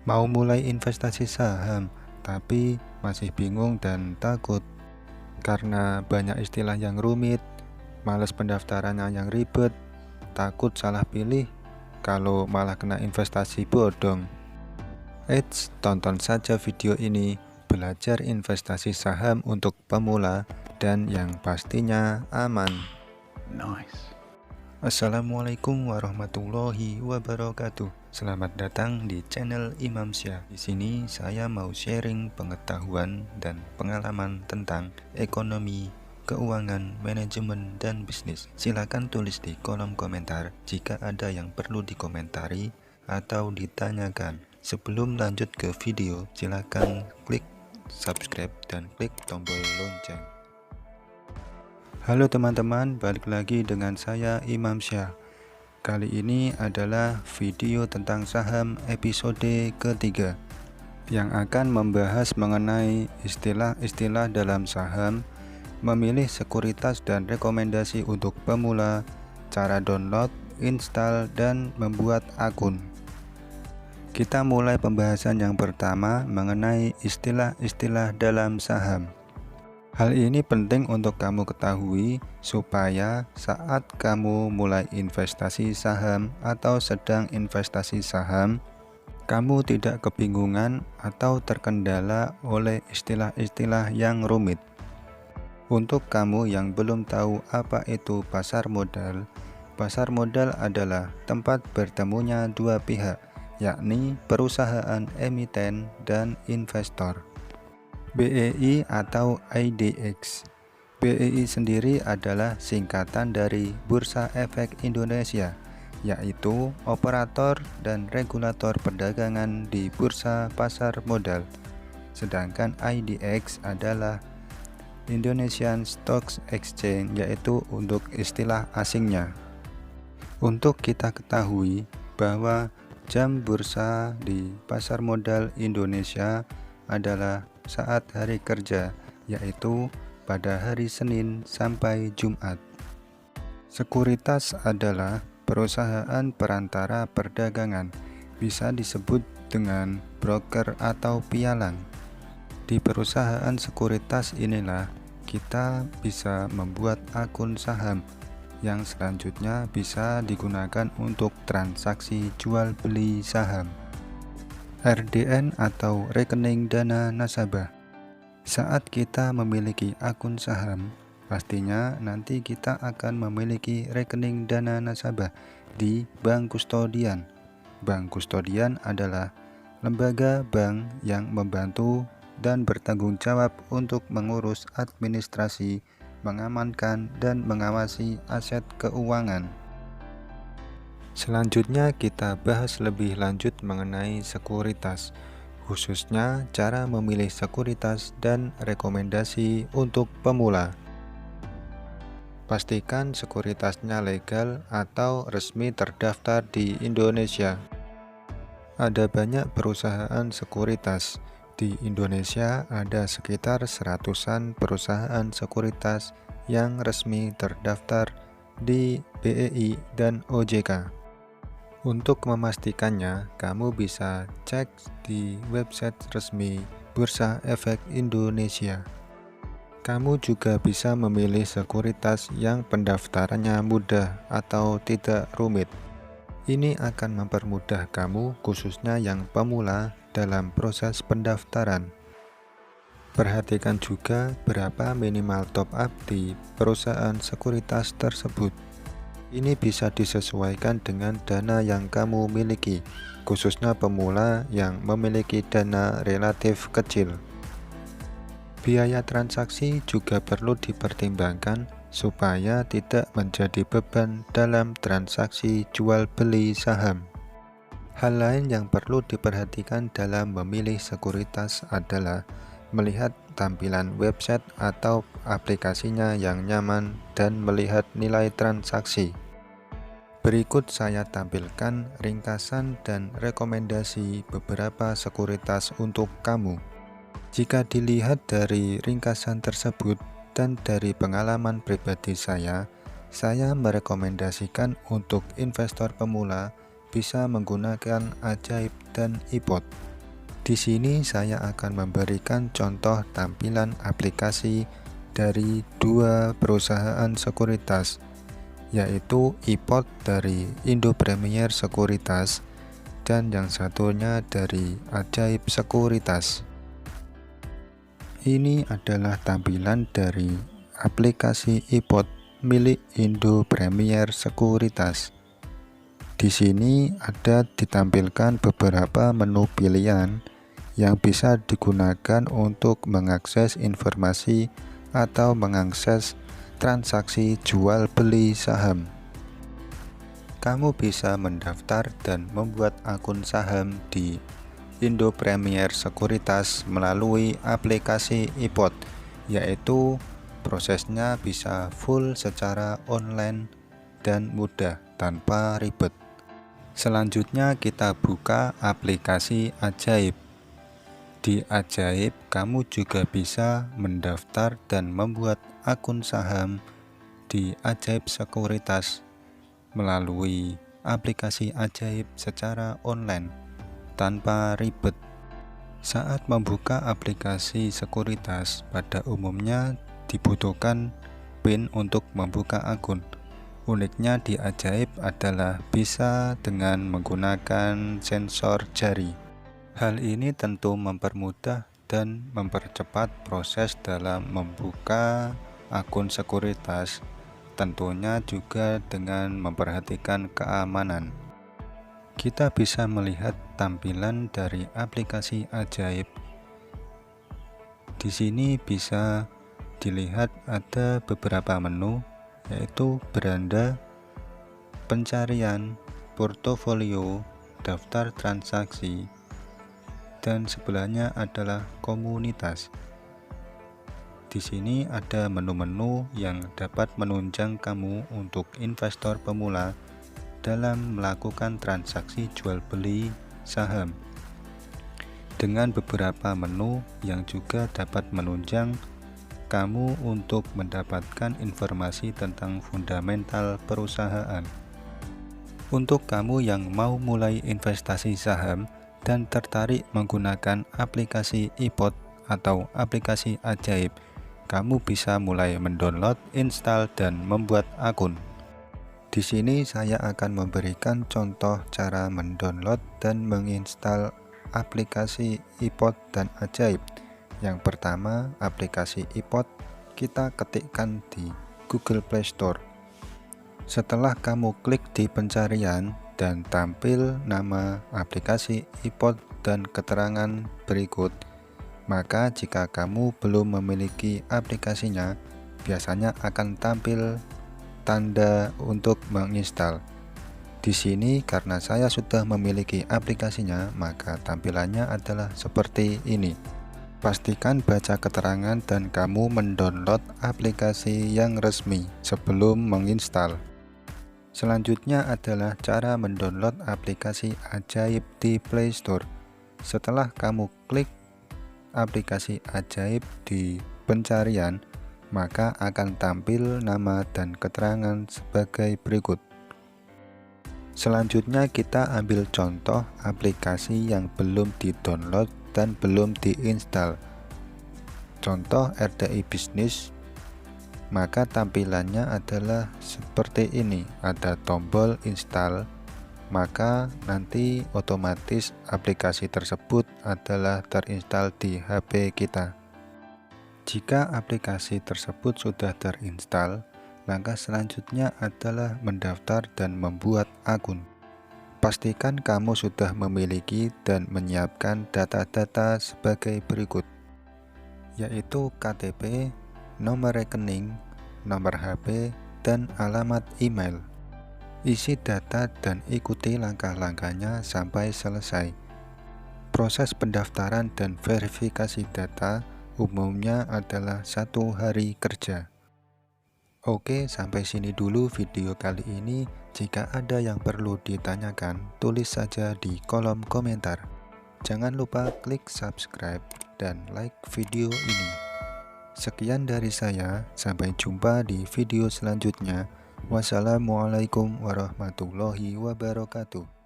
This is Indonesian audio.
Mau mulai investasi saham, tapi masih bingung dan takut karena banyak istilah yang rumit, males pendaftarannya yang ribet, takut salah pilih, kalau malah kena investasi bodong. Eits, tonton saja video ini, belajar investasi saham untuk pemula dan yang pastinya aman. Nice. Assalamualaikum warahmatullahi wabarakatuh. Selamat datang di channel Imam Syah. Di sini saya mau sharing pengetahuan dan pengalaman tentang ekonomi, keuangan, manajemen, dan bisnis. Silakan tulis di kolom komentar jika ada yang perlu dikomentari atau ditanyakan. Sebelum lanjut ke video, silakan klik subscribe dan klik tombol lonceng. Halo teman-teman, balik lagi dengan saya Imam Syah. Kali ini adalah video tentang saham episode ketiga yang akan membahas mengenai istilah-istilah dalam saham, memilih sekuritas dan rekomendasi untuk pemula, cara download, install, dan membuat akun. Kita mulai pembahasan yang pertama mengenai istilah-istilah dalam saham. Hal ini penting untuk kamu ketahui supaya saat kamu mulai investasi saham atau sedang investasi saham, kamu tidak kebingungan atau terkendala oleh istilah-istilah yang rumit. Untuk kamu yang belum tahu apa itu pasar modal adalah tempat bertemunya dua pihak, yakni perusahaan emiten dan investor. BEI atau IDX. BEI sendiri adalah singkatan dari Bursa Efek Indonesia, yaitu operator dan regulator perdagangan di bursa pasar modal. Sedangkan IDX adalah Indonesian Stock Exchange, yaitu untuk istilah asingnya. Untuk kita ketahui bahwa jam bursa di pasar modal Indonesia adalah saat hari kerja, yaitu pada hari Senin sampai Jumat. Sekuritas adalah perusahaan perantara perdagangan, bisa disebut dengan broker atau pialang. Di perusahaan sekuritas inilah kita bisa membuat akun saham yang selanjutnya bisa digunakan untuk transaksi jual beli saham. RDN atau rekening dana nasabah. Saat kita memiliki akun saham, pastinya nanti kita akan memiliki rekening dana nasabah di bank kustodian. Bank kustodian adalah lembaga bank yang membantu dan bertanggung jawab untuk mengurus administrasi, mengamankan, dan mengawasi aset keuangan. Selanjutnya kita bahas lebih lanjut mengenai sekuritas, khususnya cara memilih sekuritas dan rekomendasi untuk pemula. Pastikan sekuritasnya legal atau resmi terdaftar di Indonesia. Ada banyak perusahaan sekuritas. Di Indonesia ada sekitar 100-an perusahaan sekuritas yang resmi terdaftar di BEI dan OJK. Untuk memastikannya, kamu bisa cek di website resmi Bursa Efek Indonesia. Kamu juga bisa memilih sekuritas yang pendaftarannya mudah atau tidak rumit. Ini akan mempermudah kamu, khususnya yang pemula, dalam proses pendaftaran. Perhatikan juga berapa minimal top up di perusahaan sekuritas tersebut. Ini bisa disesuaikan dengan dana yang kamu miliki, khususnya pemula yang memiliki dana relatif kecil. Biaya transaksi juga perlu dipertimbangkan supaya tidak menjadi beban dalam transaksi jual beli saham. Hal lain yang perlu diperhatikan dalam memilih sekuritas adalah melihat tampilan website atau aplikasinya yang nyaman dan melihat nilai transaksi. Berikut saya tampilkan ringkasan dan rekomendasi beberapa sekuritas untuk kamu. Jika dilihat dari ringkasan tersebut dan dari pengalaman pribadi saya merekomendasikan untuk investor pemula bisa menggunakan Ajaib dan IPOT. Di sini saya akan memberikan contoh tampilan aplikasi dari dua perusahaan sekuritas, yaitu iPod dari Indo Premier Sekuritas dan yang satunya dari Ajaib Sekuritas. Ini adalah tampilan dari aplikasi iPod milik Indo Premier Sekuritas. Di sini ada ditampilkan beberapa menu pilihan yang bisa digunakan untuk mengakses informasi atau mengakses transaksi jual beli saham. Kamu bisa mendaftar dan membuat akun saham di Indo Premier Sekuritas melalui aplikasi iPod, yaitu prosesnya bisa full secara online dan mudah tanpa ribet. Selanjutnya kita buka aplikasi Ajaib. Di Ajaib, kamu juga bisa mendaftar dan membuat akun saham di Ajaib Sekuritas melalui aplikasi Ajaib secara online tanpa ribet. Saat membuka aplikasi sekuritas, pada umumnya dibutuhkan PIN untuk membuka akun. Uniknya di Ajaib adalah bisa dengan menggunakan sensor jari. Hal ini tentu mempermudah dan mempercepat proses dalam membuka akun sekuritas, tentunya juga dengan memperhatikan keamanan. Kita bisa melihat tampilan dari aplikasi Ajaib. Di sini bisa dilihat ada beberapa menu, yaitu beranda, pencarian, portofolio, daftar transaksi, dan sebelahnya adalah komunitas. Di sini ada menu-menu yang dapat menunjang kamu untuk investor pemula dalam melakukan transaksi jual beli saham, dengan beberapa menu yang juga dapat menunjang kamu untuk mendapatkan informasi tentang fundamental perusahaan. Untuk kamu yang mau mulai investasi saham dan tertarik menggunakan aplikasi iPod atau aplikasi Ajaib, kamu bisa mulai mendownload, install, dan membuat akun. Di sini saya akan memberikan contoh cara mendownload dan menginstal aplikasi iPod dan Ajaib. Yang pertama, aplikasi iPod kita ketikkan di Google Play Store. Setelah kamu klik di pencarian dan tampil nama aplikasi iPod dan keterangan berikut, maka jika kamu belum memiliki aplikasinya, biasanya akan tampil tanda untuk menginstal. Di sini karena saya sudah memiliki aplikasinya, maka tampilannya adalah seperti ini. Pastikan baca keterangan dan kamu mendownload aplikasi yang resmi sebelum menginstal. Selanjutnya adalah cara mendownload aplikasi Ajaib di Play Store. Setelah kamu klik aplikasi Ajaib di pencarian, maka akan tampil nama dan keterangan sebagai berikut. Selanjutnya kita ambil contoh aplikasi yang belum di-download dan belum diinstal. Contoh RDI Bisnis, maka tampilannya adalah seperti ini. Ada tombol install, maka nanti otomatis aplikasi tersebut adalah terinstall di HP kita. Jika aplikasi tersebut sudah terinstall, langkah selanjutnya adalah mendaftar dan membuat akun. Pastikan kamu sudah memiliki dan menyiapkan data-data sebagai berikut, yaitu KTP, nomor rekening, nomor HP, dan alamat email. Isi data dan ikuti langkah-langkahnya sampai selesai. Proses pendaftaran dan verifikasi data umumnya adalah 1 hari kerja. Oke, sampai sini dulu video kali ini. Jika ada yang perlu ditanyakan, tulis saja di kolom komentar. Jangan lupa klik subscribe dan like video ini. Sekian dari saya, sampai jumpa di video selanjutnya. Wassalamualaikum warahmatullahi wabarakatuh.